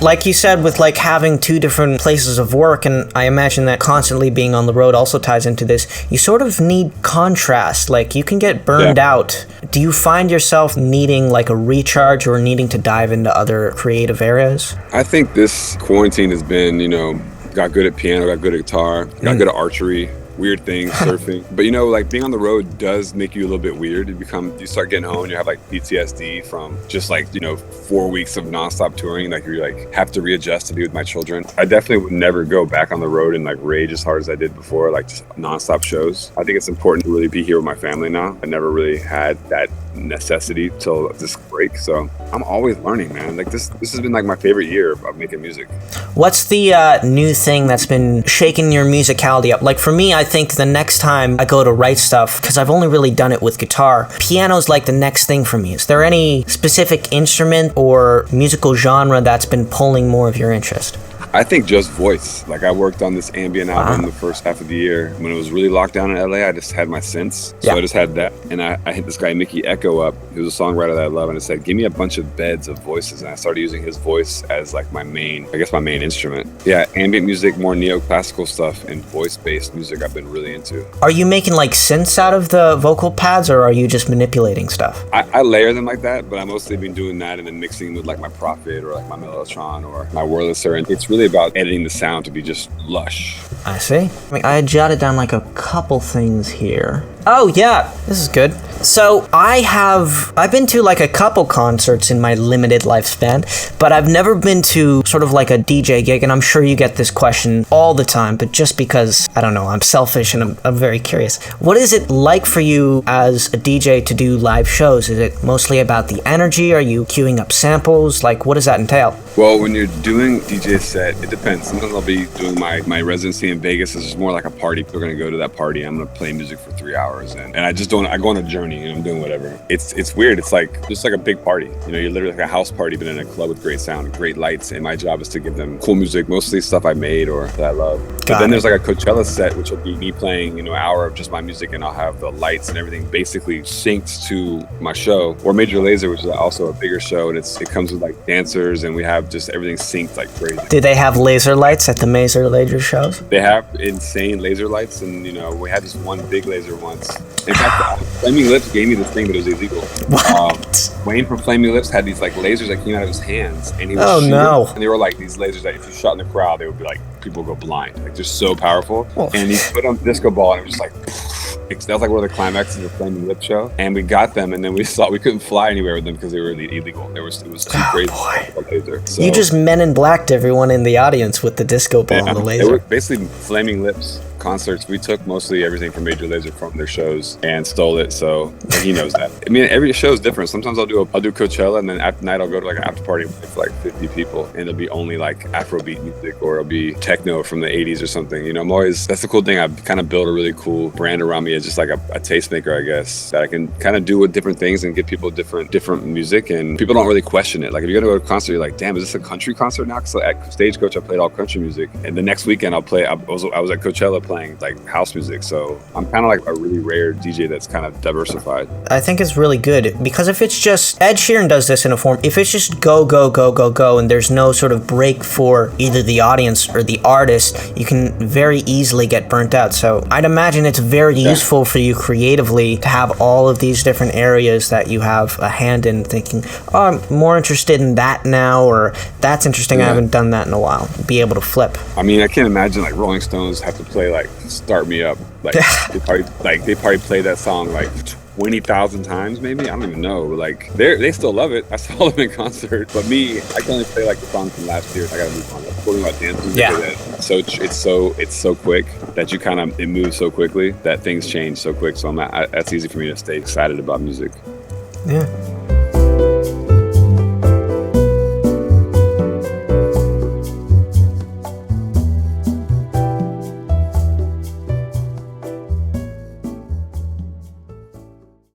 Like you said, with like having two different places of work, and I imagine that constantly being on the road also ties into this, you sort of need contrast. Like, you can get burned out. Do you find yourself needing like a recharge or needing to dive into other creative areas? I think this quarantine has been, got good at piano, got good at guitar, got good at archery, weird things, surfing. But like being on the road does make you a little bit weird. You start getting home and you have like PTSD from just like, 4 weeks of nonstop touring. Like you have to readjust to be with my children. I definitely would never go back on the road and like rage as hard as I did before, like just nonstop shows. I think it's important to really be here with my family now. I never really had that necessity till this break, so I'm always learning, man. Like this has been like my favorite year of making music. What's the new thing that's been shaking your musicality up? Like for me, I think the next time I go to write stuff, because I've only really done it with guitar, piano's like the next thing for me. Is there any specific instrument or musical genre that's been pulling more of your interest? I think just voice. Like I worked on this ambient album the first half of the year. When it was really locked down in LA, I just had my synths. So I just had that. And I hit this guy, Mickey Echo, up. He was a songwriter that I love. And I said, give me a bunch of beds of voices. And I started using his voice as like my main instrument. Yeah, ambient music, more neoclassical stuff, and voice-based music I've been really into. Are you making like synths out of the vocal pads, or are you just manipulating stuff? I layer them like that, but I mostly been doing that and then mixing with like my Prophet or like my Mellotron or my Wurlitzer. And it's really about editing the sound to be just lush. I see. I jotted down like a couple things here. Oh yeah, this is good. So I've been to like a couple concerts in my limited lifespan, but I've never been to sort of like a DJ gig, and I'm sure you get this question all the time, but just because, I don't know, I'm selfish and I'm very curious. What is it like for you as a DJ to do live shows? Is it mostly about the energy? Are you queuing up samples? Like, what does that entail? Well, when you're doing DJ set, it depends. Sometimes I'll be doing my residency in Vegas. It's just more like a party. People are going to go to that party. I'm going to play music for 3 hours. And I go on a journey and I'm doing whatever. It's weird. It's like just like a big party. You're literally like a house party, but in a club with great sound, great lights. And my job is to give them cool music, mostly stuff I made or that I love. But then there's like a Coachella set, which will be me playing, an hour of just my music, and I'll have the lights and everything basically synced to my show. Or Major Lazer, which is also a bigger show, and it comes with like dancers, and we have just everything synced like crazy. Do they have laser lights at the Major Lazer shows? They have insane laser lights, and we had this one big laser once. In fact, Flaming Lips gave me this thing, but it was illegal. What? Wayne from Flaming Lips had these like lasers that came out of his hands, and he was shooting, no! And they were like these lasers that if you shot in the crowd, they would be like, people would go blind. Like they're so powerful. Oh. And he put on disco ball, and it was just like. That was like one of the climaxes of the Flaming Lip show, and we got them, and then we couldn't fly anywhere with them because they were illegal. It was too crazy. Laser. So, you just Men in Black'd everyone in the audience with the disco ball and the laser. They were basically Flaming Lips concerts. We took mostly everything from Major Lazer from their shows and stole it, so he knows that. I mean, every show is different. Sometimes I'll do Coachella, and then at night I'll go to like an after party with like 50 people, and it'll be only like Afrobeat music, or it'll be techno from the 80s or something. That's the cool thing. I've kind of built a really cool brand around me as just like a tastemaker, I guess, that I can kind of do with different things and give people different music, and people don't really question it. Like if you go to a concert, you're like, damn, is this a country concert now? Because at Stagecoach I played all country music, and the next weekend I was at Coachella playing like house music, so I'm kind of like a really rare DJ that's kind of diversified. I think it's really good, because if it's just, Ed Sheeran does this in a form, if it's just go, go, go, go, go, and there's no sort of break for either the audience or the artist, you can very easily get burnt out. So I'd imagine it's very useful for you creatively to have all of these different areas that you have a hand in, thinking, oh, I'm more interested in that now, or that's interesting, I haven't done that in a while. Be able to flip. I mean, I can't imagine like Rolling Stones have to play like Start Me Up. Like they probably play that song like 20,000 times, maybe. I don't even know. Like they still love it. I saw them in concert. But me, I can only play like the song from last year. I gotta move on. I'm talking about dancing. Yeah. So it's so quick that it moves so quickly that things change so quick. So that's easy for me to stay excited about music. Yeah.